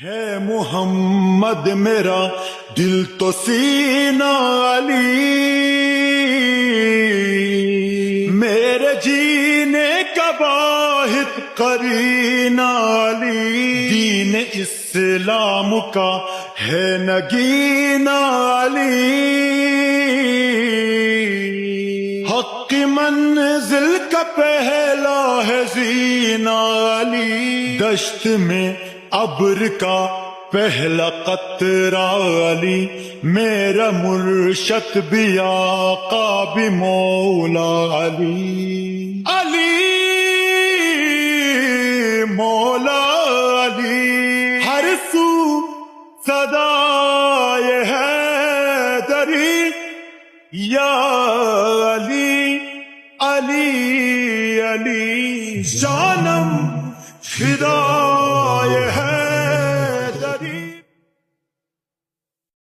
ہے محمد میرا دل تو سینہ علی، میرے جینے کا واحد قرینہ علی، دین اسلام کا ہے نگینہ علی، حق کی منزل کا پہلا ہے زینہ علی، دشت میں ابر کا پہلا قطرہ علی، میرا مرشد بھی آقا بھی مولا علی، علی مولا علی، ہر سو صدائے حیدری یا علی علی علی، جانم فدا